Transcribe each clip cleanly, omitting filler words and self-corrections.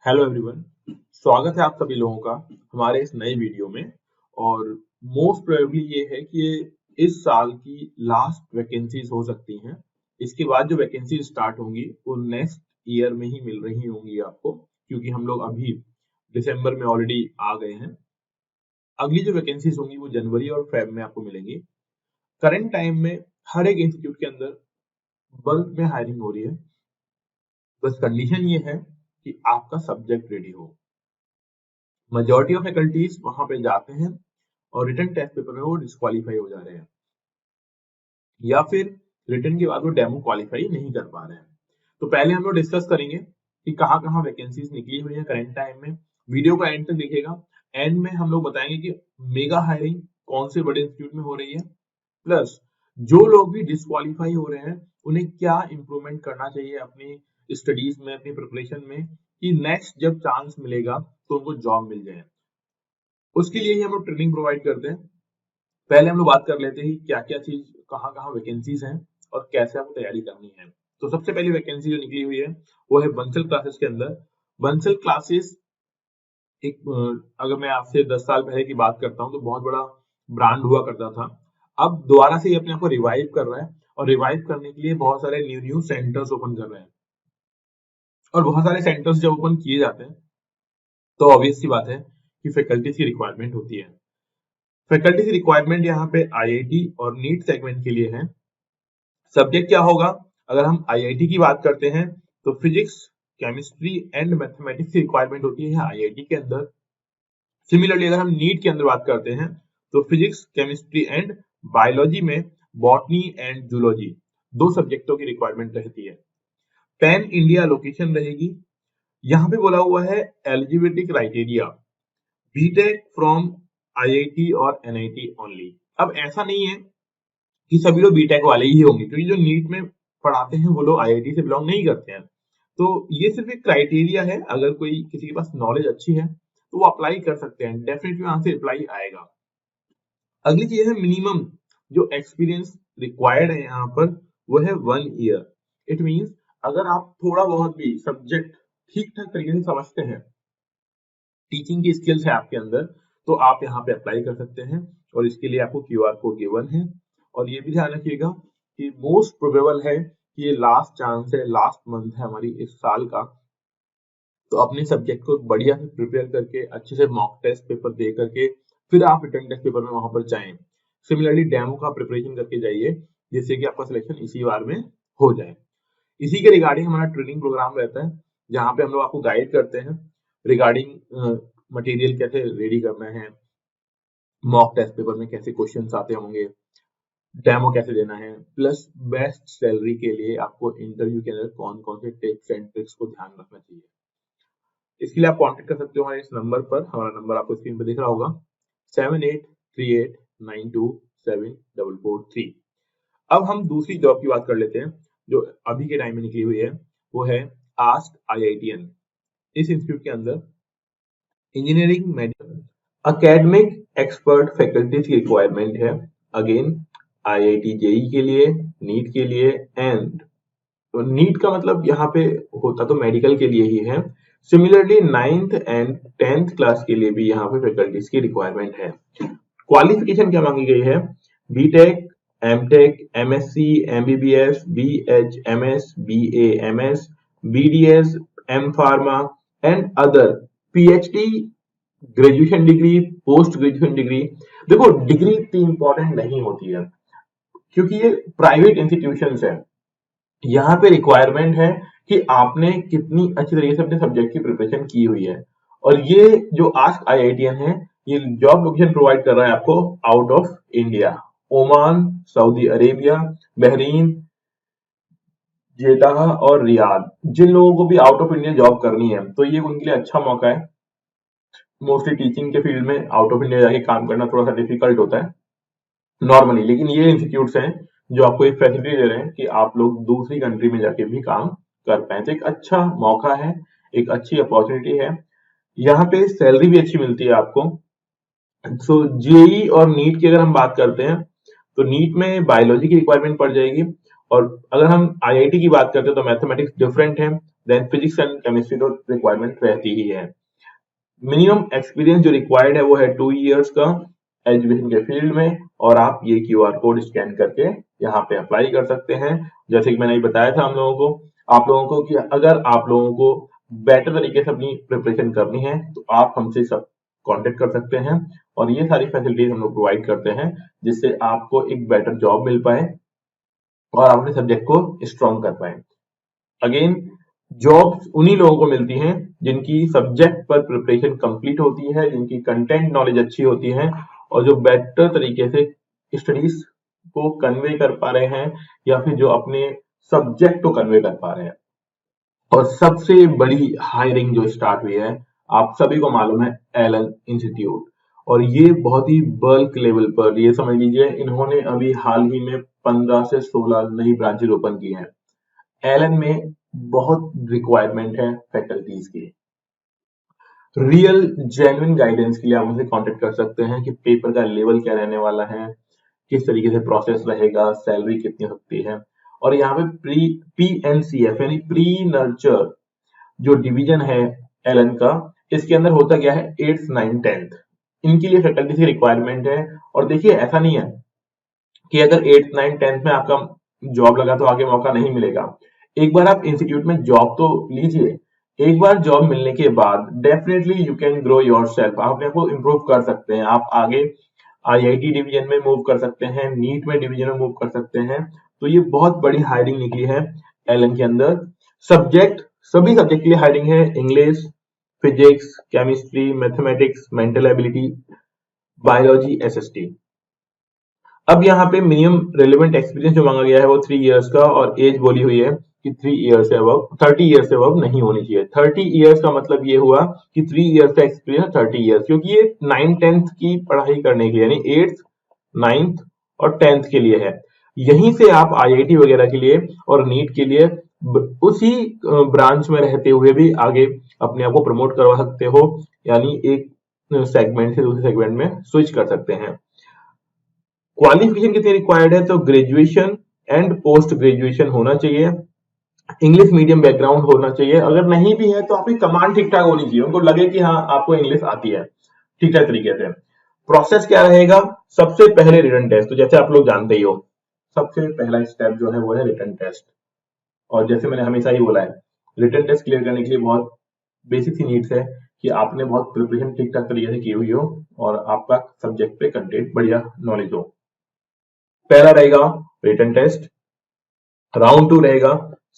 Hello everyone. स्वागत है आप सभी लोगों का हमारे इस नए वीडियो में। और मोस्ट प्रोबेबली ये है कि ये इस साल की लास्ट वैकेंसीज हो सकती हैं। इसके बाद जो वैकेंसी स्टार्ट होंगी वो नेक्स्ट ईयर में ही मिल रही होंगी आपको, क्योंकि हम लोग अभी दिसंबर में ऑलरेडी आ गए हैं। अगली जो वैकेंसीज होंगी वो जनवरी और फेब में आपको मिलेंगी। करंट टाइम में हर एक इंस्टीट्यूट के अंदर बल्क में हायरिंग हो रही है। बस कंडीशन ये है कि आपका सब्जेक्ट रेडी हो। मेजॉरिटी ऑफ फैकल्टीज वहां पे जाते हैं और रिटन टेस्ट पेपर में वो डिस्क्वालीफाई हो जा रहे हैं, या फिर रिटन के बाद वो डेमो क्वालिफाई नहीं कर पा रहे हैं। तो पहले हम लोग डिस्कस करेंगे कि कहाँ कहाँ वैकेंसीज निकली हुई है करंट टाइम में। वीडियो का एंड तक देखिएगा। एंड में हम लोग बताएंगे कि मेगा हायरिंग कौन से बड़े इंस्टीट्यूट में हो रही है, प्लस जो लोग भी डिस्क्वालीफाई हो रहे हैं उन्हें क्या इंप्रूवमेंट करना चाहिए अपनी स्टडीज में, अपनी प्रिपरेशन में, कि नेक्स्ट जब चांस मिलेगा तो उनको जॉब मिल जाए। उसके लिए ही हम लोग ट्रेनिंग प्रोवाइड करते हैं। पहले हम लोग बात कर लेते हैं कि क्या क्या चीज, कहाँ कहाँ वैकेंसीज हैं और कैसे आपको तैयारी करनी है। तो सबसे पहली वैकेंसी जो निकली हुई है वो है बंसल क्लासेस के अंदर। बंसल क्लासेस एक अगर मैं आपसे 10 साल पहले की बात करता हूँ तो बहुत बड़ा ब्रांड हुआ करता था। अब दोबारा से ये अपने आप को रिवाइव कर रहा है, और रिवाइव करने के लिए बहुत सारे न्यू न्यू सेंटर्स ओपन कर रहे हैं। और बहुत सारे सेंटर्स जब ओपन किए जाते हैं तो ऑब्वियस सी बात है कि फैकल्टीज की रिक्वायरमेंट होती है। फैकल्टी की रिक्वायरमेंट यहाँ पे आईआईटी और नीट सेगमेंट के लिए है। सब्जेक्ट क्या होगा? अगर हम आईआईटी की बात करते हैं तो फिजिक्स, केमिस्ट्री एंड मैथमेटिक्स की रिक्वायरमेंट होती है आईआईटी के अंदर। सिमिलरली अगर हम नीट की अंदर बात करते हैं तो फिजिक्स, केमिस्ट्री एंड बायोलॉजी में बॉटनी एंड जूलॉजी दो सब्जेक्टों की रिक्वायरमेंट रहती है। पैन इंडिया लोकेशन रहेगी। यहाँ पे बोला हुआ है eligibility criteria BTech from IIT और एनआईटी ओनली। अब ऐसा नहीं है कि सभी लोग बीटेक वाले ही होंगे, क्योंकि जो नीट में पढ़ाते हैं वो लोग आईआईटी से बिलोंग नहीं करते हैं। तो ये सिर्फ एक क्राइटेरिया है। अगर कोई किसी के पास नॉलेज अच्छी है तो वो अप्लाई कर सकते हैं, डेफिनेटली वहां से अप्लाई आएगा। अगली चीज है मिनिमम जो एक्सपीरियंस रिक्वायर्ड है यहाँ पर, वो है 1 ईयर। इट मींस अगर आप थोड़ा बहुत भी सब्जेक्ट ठीक ठाक तरीके से समझते हैं, टीचिंग की स्किल्स है आपके अंदर, तो आप यहाँ पे अप्लाई कर सकते हैं। और इसके लिए आपको क्यूआर कोड गिवन है। और ये भी ध्यान रखिएगा कि मोस्ट प्रोबेबल है कि ये लास्ट चांस है, लास्ट मंथ है हमारी इस साल का। तो अपने सब्जेक्ट को बढ़िया से प्रिपेयर करके, अच्छे से मॉक टेस्ट पेपर दे करके फिर आप रिटर्न टेस्ट पेपर में वहां पर जाएं। सिमिलरली डेमो का प्रिपरेशन करके जाइए, जिससे कि आपका सिलेक्शन इसी बार में हो जाए। इसी के रिगार्डिंग हमारा ट्रेनिंग प्रोग्राम रहता है, जहाँ पे हम लोग आपको गाइड करते हैं रिगार्डिंग मटेरियल कैसे रेडी करना है, मॉक टेस्ट पेपर में कैसे क्वेश्चंस आते होंगे, डेमो कैसे देना है, प्लस बेस्ट सैलरी के लिए आपको इंटरव्यू के अंदर कौन कौन से टिप्स एंड ट्रिक्स को ध्यान रखना चाहिए। इसके लिए आप कांटेक्ट कर सकते हो हमारे इस नंबर पर। हमारा नंबर आपको स्क्रीन पर दिख रहा होगा 7838927443। अब हम दूसरी जॉब की बात कर लेते हैं जो अभी के टाइम में निकली हुई है। वो है आस्क आईआईटीएन। इस इंस्टीट्यूट के अंदर engineering, medical, academic expert faculties की रिक्वायरमेंट है। अगेन आईआईटी जेई के लिए, नीट के लिए, एंड नीट का मतलब यहाँ पे होता तो मेडिकल के लिए ही है। Similarly 9th and 10th class के लिए भी यहाँ पे फैकल्टीज की रिक्वायरमेंट है। क्वालिफिकेशन क्या मांगी गई है? BTech, MTech, MSc, MBBS, BHMS, BAMS, BDS, M pharma and other, PhD, graduation degree, post graduation degree. देखो डिग्री इतनी इंपॉर्टेंट नहीं होती है, क्योंकि ये प्राइवेट इंस्टीट्यूशंस है। यहाँ पे रिक्वायरमेंट है कि आपने कितनी अच्छी तरीके से अपने सब्जेक्ट की प्रिपरेशन की हुई है। और ये जो आस्क आईआईटीएन है, ये जॉब लोकेशन प्रोवाइड कर रहा है आपको out of India. Oman, Saudi Arabia, Bahrain, Jeddah और रियाद। जिन लोगों को भी आउट ऑफ इंडिया जॉब करनी है तो ये उनके लिए अच्छा मौका है। मोस्टली टीचिंग के फील्ड में आउट ऑफ इंडिया जाके काम करना थोड़ा सा डिफिकल्ट होता है नॉर्मली, लेकिन ये इंस्टीट्यूट्स हैं जो आपको एक फैसिलिटी दे रहे हैं कि आप लोग दूसरी कंट्री में जाके भी काम कर पाए। तो एक अच्छा मौका है, एक अच्छी अपॉर्चुनिटी है। यहाँ पे सैलरी भी अच्छी मिलती है आपको। सो जेई और नीट की अगर हम बात करते हैं तो नीट में बायोलॉजी की रिक्वायरमेंट पड़ जाएगी। और अगर हम आईआईटी की बात करते हैं तो मैथमेटिक्स डिफरेंट है, देन फिजिक्स एंड केमिस्ट्री तो रिक्वायरमेंट रहती ही है। मिनिमम एक्सपीरियंस जो रिक्वायर्ड है वो है 2 इयर्स का एजुकेशन के फील्ड में, और आप ये QR कोड स्कैन करके यहाँ पे अप्लाई कर सकते हैं। जैसे कि मैंने बताया था आप लोगों को कि अगर आप लोगों को बेटर तरीके से अपनी प्रिपरेशन करनी है तो आप हमसे सब कांटेक्ट कर सकते हैं, और ये सारी फैसिलिटीज हम लोग प्रोवाइड करते हैं जिससे आपको एक बेटर जॉब मिल पाए और आप अपने सब्जेक्ट को स्ट्रॉन्ग कर पाए। अगेन, जॉब्स उन्हीं लोगों को मिलती हैं जिनकी सब्जेक्ट पर प्रिपरेशन कंप्लीट होती है, जिनकी कंटेंट नॉलेज अच्छी होती है, और जो बेटर तरीके से स्टडीज को कन्वे कर पा रहे हैं या फिर जो अपने सब्जेक्ट को कन्वे कर पा रहे हैं। और सबसे बड़ी हायरिंग जो स्टार्ट हुई है, आप सभी को मालूम है, एलन इंस्टीट्यूट, और ये बहुत ही बल्क लेवल पर, ये समझ लीजिए इन्होंने अभी हाल ही में 15 से 16 नई ब्रांचेज ओपन की हैं। एलन में बहुत रिक्वायरमेंट है फैकल्टीज की। रियल जेन्युइन गाइडेंस के लिए आप मुझसे कांटेक्ट कर सकते हैं कि पेपर का लेवल क्या रहने वाला है, किस तरीके से प्रोसेस रहेगा, सैलरी कितनी हो सकती है। और यहाँ पे PNCF यानी प्री नर्चर जो डिवीजन है एलन का, इसके अंदर होता क्या है, 8th 9th 10th इनके लिए फैकल्टी की रिक्वायरमेंट है। और देखिए, ऐसा नहीं है कि अगर 8th 9th 10th में आपका जॉब लगा तो आगे मौका नहीं मिलेगा। एक बार आप इंस्टीट्यूट में जॉब तो लीजिए, एक बार जॉब मिलने के बाद definitely you can grow yourself, आप अपने को इम्प्रूव कर सकते हैं। आप आगे IIT डिवीजन में मूव कर सकते हैं, नीट में डिवीजन में मूव कर सकते हैं। तो ये बहुत बड़ी हायरिंग निकली है एलन के अंदर। सभी सब्जेक्ट के लिए हायरिंग है, English, physics, chemistry, mathematics, mental ability, biology, SST। अब यहाँ पे मिनिमम रेलेवेंट एक्सपीरियंस जो मांगा गया है वो 3 इयर्स का, और एज बोली हुई है कि 3 इयर्स से अबव, 30 इयर्स से अबव नहीं होनी चाहिए। 30 इयर्स का मतलब ये हुआ कि 3 इयर्स का एक्सपीरियंस, 30 इयर्स, क्योंकि ये 9th 10th की पढ़ाई करने के लिए, यानी 8th 9th और 10th के लिए है। यहीं से आप IIT वगैरह के लिए और नीट के लिए उसी ब्रांच में रहते हुए भी आगे अपने आप को प्रमोट करवा सकते हो, यानी एक सेगमेंट से दूसरे सेगमेंट में स्विच कर सकते हैं। क्वालिफिकेशन कितनी रिक्वायर्ड है, तो ग्रेजुएशन एंड पोस्ट ग्रेजुएशन होना चाहिए, इंग्लिश मीडियम बैकग्राउंड होना चाहिए। अगर नहीं भी है तो आपकी कमांड ठीक ठाक होनी चाहिए, उनको लगे कि हाँ आपको इंग्लिश आती है ठीक ठाक तरीके से। प्रोसेस क्या रहेगा, सबसे पहले रिटन टेस्ट, तो जैसे आप लोग जानते ही हो, सबसे पहला स्टेप जो है वो है रिटन टेस्ट। और जैसे मैंने हमेशा ही बोला है, रिटन टेस्ट क्लियर करने के लिए बहुत बेसिक सी नीड्स है कि आपने बहुत प्रिपरेशन ठीक ठाक तरीके से की हुई हो और आपका सब्जेक्ट पे कंटेंट बढ़िया नॉलेज हो। पहला रहेगा रिटन टेस्ट, राउंड 2 रहेगा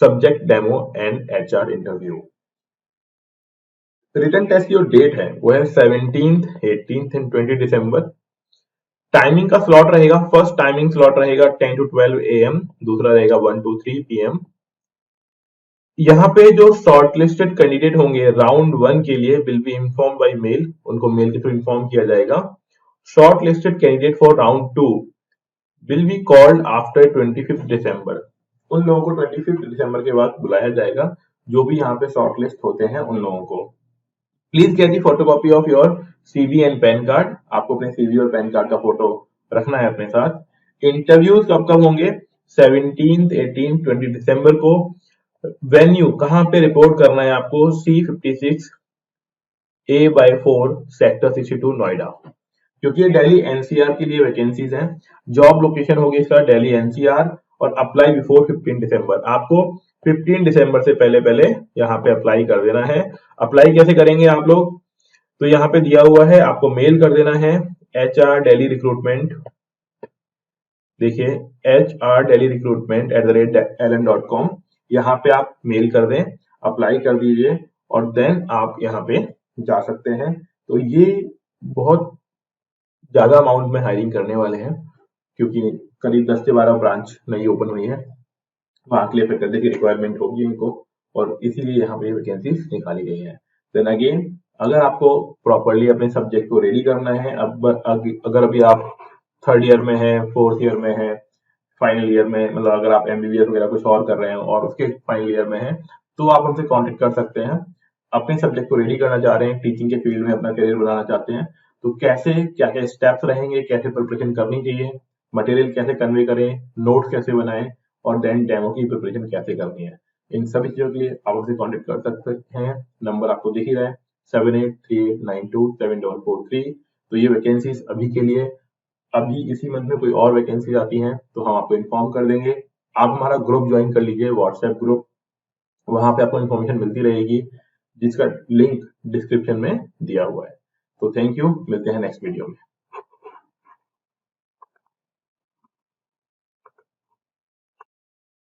subject demo and HR interview. Written test की जो डेट है वो है 17th, 18th एंड 20 दिसंबर। टाइमिंग का स्लॉट रहेगा, फर्स्ट टाइमिंग स्लॉट रहेगा 10 to 12 AM, दूसरा रहेगा 1 to 3 PM। यहाँ पे जो शॉर्टलिस्टेड कैंडिडेट होंगे राउंड 1 के लिए will be inform by mail, उनको मेल के थ्रू इन्फॉर्म किया जाएगा। Shortlisted candidate for round 2 will be called after 25 दिसंबर। उन लोगों को 25 दिसंबर के बाद बुलाया जाएगा, जो भी यहाँ पे शॉर्टलिस्ट होते हैं उन लोगों को। Please get the photocopy of your CV and pan card, आपको अपने CV और पैन कार्ड का फोटो रखना है अपने साथ। इंटरव्यूज कब कब होंगे, 17th, 18th, 20 दिसंबर को। वेन्यू कहाँ पे रिपोर्ट करना है आपको, C56 A/4 सेक्टर 62 नोएडा, क्योंकि ये दिल्ली NCR के लिए वैकेंसीज हैं। जॉब लोकेशन होगी इसका दिल्ली NCR, और अप्लाई बिफोर 15 दिसंबर। आपको 15 दिसंबर से पहले पहले यहाँ पे अप्लाई कर देना है। अप्लाई कैसे करेंगे आप लोग, तो यहाँ पे दिया हुआ है, आपको मेल कर देना है HR Delhi रिक्रूटमेंट, देखिए HR Delhi रिक्रूटमेंट @ellen.com, यहाँ पे आप मेल कर दें, अप्लाई कर दीजिए, और देन आप यहाँ पे जा सकते हैं। तो ये बहुत ज्यादा अमाउंट में हायरिंग करने वाले हैं, क्योंकि करीब 10 से 12 ब्रांच नई ओपन हुई है, वहां के लिए फैकल्टी की रिक्वायरमेंट होगी इनको, और इसीलिए यहाँ पे वैकेंसीज निकाली गई है। देन अगेन, अगर आपको प्रॉपरली अपने सब्जेक्ट को रेडी करना है, अगर अभी आप 3rd ईयर में है, 4th ईयर में है, फाइनल ईयर में, मतलब अगर आप MBBS वगैरह कुछ और कर रहे हैं और उसके फाइनल ईयर में है, तो आप हमसे कॉन्टेक्ट कर सकते हैं। अपने सब्जेक्ट को रेडी करना चाह रहे हैं, टीचिंग के फील्ड में अपना करियर बनाना चाहते हैं, तो कैसे क्या क्या स्टेप्स रहेंगे, कैसे प्रिपरेशन करनी चाहिए, मटेरियल कैसे कन्वे करें, नोट्स कैसे बनाएं, और देन डेमो की प्रिपरेशन कैसे करनी है, इन सभी चीजों के लिए आप हमसे कॉन्टेक्ट कर सकते हैं। नंबर आपको दिख ही रहा है 7838927443। तो ये वैकेंसीज अभी के लिए, अभी इसी मंथ में कोई और वैकेंसीज आती हैं तो हम आपको इन्फॉर्म कर देंगे। आप हमारा ग्रुप ज्वाइन कर लीजिए, व्हाट्सएप ग्रुप, वहां पे आपको इन्फॉर्मेशन मिलती रहेगी जिसका लिंक डिस्क्रिप्शन में दिया हुआ है। तो थैंक यू, मिलते हैं नेक्स्ट वीडियो में।